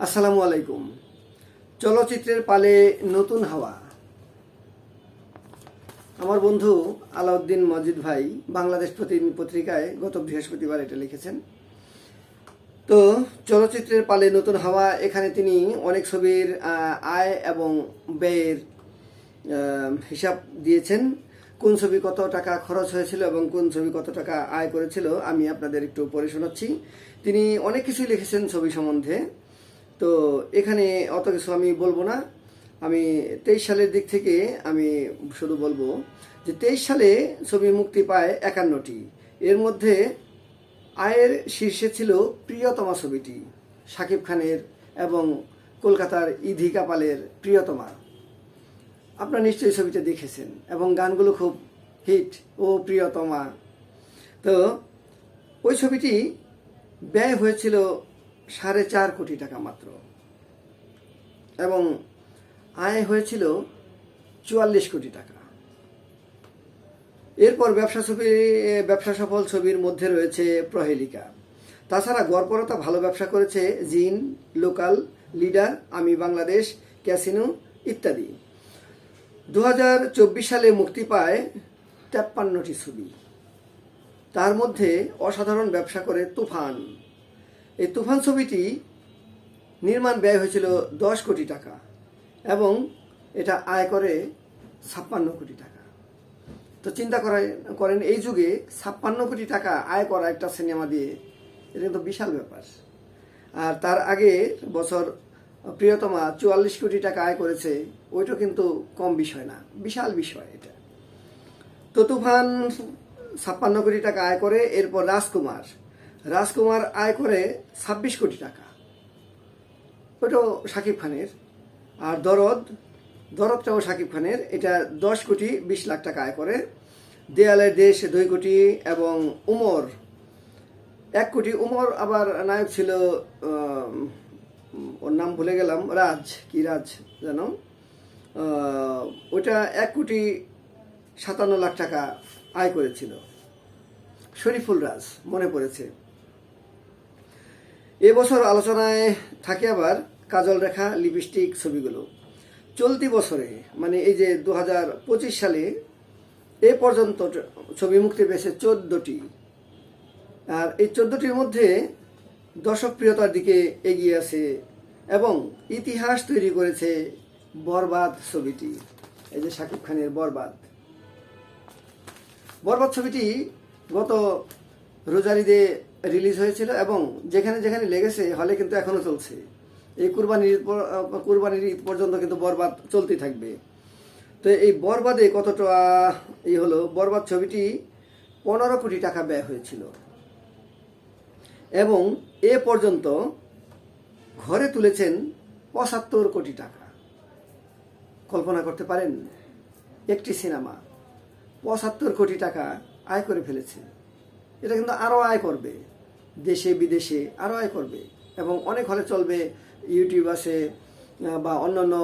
আসসালামু আলাইকুম। চলচ্চিত্রের পালে নতুন হাওয়া। আমার বন্ধু আলাউদ্দিন মজিদ ভাই বাংলাদেশ প্রতিদিন পত্রিকায় গত বৃহস্পতিবার এটা লিখেছেন। তো চলচ্চিত্রের পালে নতুন হাওয়া, এখানে তিনি অনেক ছবির আয় এবং ব্যয়ের হিসাব দিয়েছেন। কোন ছবি কত টাকা খরচ হয়েছিল এবং কোন ছবি কত টাকা আয় করেছিল আমি আপনাদের একটু পড়ে শোনাচ্ছি। তিনি অনেক কিছুই লিখেছেন ছবি সম্বন্ধে, তো এখানে অত কিছু আমি বলবো না। আমি 23 সালের দিক থেকে আমি শুধু বলবো যে 23 সালে ছবি মুক্তি পায় 51টি। এর মধ্যে আয়ের শীর্ষে ছিল প্রিয়তমা ছবিটি, শাকিব খানের এবং কলকাতার ইধি কাপালের প্রিয়তমা। আপনারা নিশ্চয়ই ছবিটা দেখেছেন এবং গানগুলো খুব হিট, ও প্রিয়তমা। তো ওই ছবিটি ব্যয় হয়েছিল 4.5 কোটি টাকা মাত্র এবং আয় হয়েছিল 44 কোটি টাকা। এরপর ব্যবসা সফল ছবির মধ্যে রয়েছে প্রহেলিকা। তাছাড়া গড়পড়তা ভালো ব্যবসা করেছে জিন, লোকাল, লিডার, আমি বাংলাদেশ, ক্যাসিনো ইত্যাদি। 2024 সালে মুক্তি পায় 53টি ছবি। তার মধ্যে অসাধারণ ব্যবসা করে তুফান। এই তুফান ছবিটি নির্মাণ ব্যয় হয়েছিল 10 কোটি টাকা এবং এটা আয় করে 56 কোটি টাকা। তো চিন্তা করেন এই যুগে 56 কোটি টাকা আয় করা একটা সিনেমা দিয়ে, এটা কিন্তু বিশাল ব্যাপার। আর তার আগে বছর প্রিয়তমা 44 কোটি টাকা আয় করেছে, ওইটা কিন্তু কম বিষয় না, বিশাল বিষয় এটা। তো তুফান 56 কোটি টাকা আয় করে। এরপর রাজকুমার আয় করে 26 কোটি টাকা, ওটাও শাকিব খানের। আর দরদটাও শাকিব খানের, এটা 10 কোটি 20 লাখ টাকা আয় করে। দেয়ালের দেশ 2 কোটি এবং উমর 1 কোটি। উমর আবার নায়ক ছিল, ওর নাম ভুলে গেলাম, রাজ যেন, ওটা 1 কোটি 57 লাখ টাকা আয় করেছিল। শরীফুল রাজ মনে পড়েছে। এবছর আলোচনায় থাকে আবার কাজল রেখা, লিপস্টিক ছবিগুলো। চলতি বছরে মানে এই যে 2025 সালে এ পর্যন্ত ছবি মুক্তি পেয়েছে 14টি। আর এই 14টির মধ্যে দর্শকপ্রিয়তার দিকে এগিয়ে আছে এবং ইতিহাস তৈরি করেছে বরবাদ ছবিটি। এই যে শাকিব খানের বরবাদ ছবিটি গত রোজার ঈদে রিলিজ হয়েছিল এবং যেখানে যেখানে লেগেছে হলে কিন্তু এখনো চলছে। এই কুরবানির ঈদ পর্যন্ত কিন্তু বরবাদ চলতেই থাকবে। তো এই বরবাদে কতটা হলো, বরবাদ ছবিটি 15 কোটি টাকা ব্যয় হয়েছিল এবং এ পর্যন্ত ঘরে তুলেছেন 75 কোটি টাকা। কল্পনা করতে পারেন, একটি সিনেমা 75 কোটি টাকা আয় করে ফেলেছে। এটা কিন্তু আরও আয় করবে, দেশে বিদেশে আরও আয় করবে এবং অনেক হলে চলবে। ইউটিউব আছে বা অন্যান্য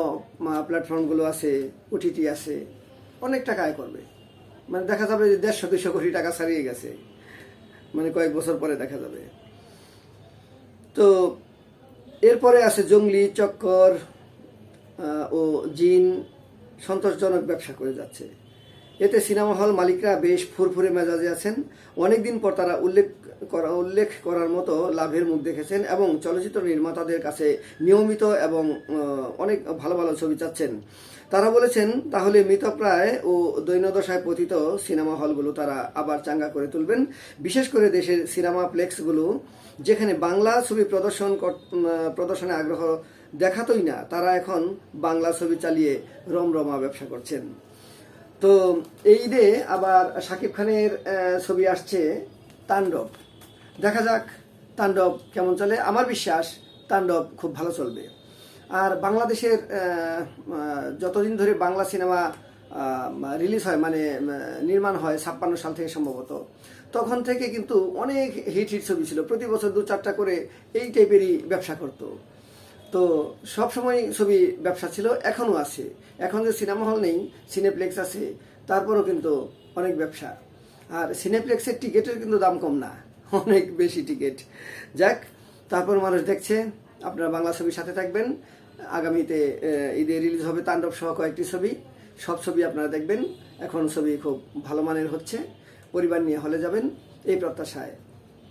প্ল্যাটফর্মগুলো আছে, ওটিটি আছে, অনেক টাকা আয় করবে। মানে দেখা যাবে যে 150-200 কোটি টাকা ছাড়িয়ে গেছে, মানে কয়েক বছর পরে দেখা যাবে। তো এরপরে আছে জঙ্গলি, চক্কর ও জিন সন্তোষজনক ব্যবসা করে যাচ্ছে। এতে সিনেমা হল মালিকরা বেশ ফুরফুরে মেজাজে আছেন। অনেকদিন পর তারা উল্লেখ করার মতো লাভের মুখ দেখেছেন এবং চলচ্চিত্র নির্মাতাদের কাছে নিয়মিত এবং অনেক ভালো ভালো ছবি চাচ্ছেন। তারা বলেছেন তাহলে মৃতপ্রায় ও দৈন্যদশায় পতিত সিনেমা হলগুলো তারা আবার চাঙ্গা করে তুলবেন। বিশেষ করে দেশের সিনেমা প্লেক্সগুলো যেখানে বাংলা ছবি প্রদর্শনে আগ্রহ দেখাতই না, তারা এখন বাংলা ছবি চালিয়ে রমরমা ব্যবসা করছেন। তো এই ঈদে আবার শাকিব খানের ছবি আসছে তাণ্ডব। দেখা যাক তাণ্ডব কেমন চলে। আমার বিশ্বাস তাণ্ডব খুব ভালো চলবে। আর বাংলাদেশের যতদিন ধরে বাংলা সিনেমা রিলিজ হয়, মানে নির্মাণ হয় 56 সাল থেকে সম্ভবত, তখন থেকে কিন্তু অনেক হিট ছবি ছিল। প্রতি বছর 2-4টা করে এই টাইপেরই ব্যবসা করতো। তো সবসময় ছবি ব্যবসা ছিল, এখনও আছে। এখন যে সিনেমা হল নেই, সিনেপ্লেক্স আছে, তারপরও কিন্তু অনেক ব্যবসা। আর সিনেপ্লেক্সের টিকিটের কিন্তু দাম কম না, অনেক বেশি টিকিট। যাক, তারপর মানুষ দেখছে আপনারা বাংলা ছবির সাথে থাকবেন। আগামীতে ঈদে রিলিজ হবে তাণ্ডব সহ কয়েকটি ছবি, সব ছবি আপনারা দেখবেন। এখন ছবি খুব ভালো মানের হচ্ছে, পরিবার নিয়ে হলে যাবেন এই প্রত্যাশায়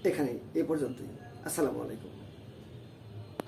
এখানেই এ পর্যন্তই। আসসালামু আলাইকুম।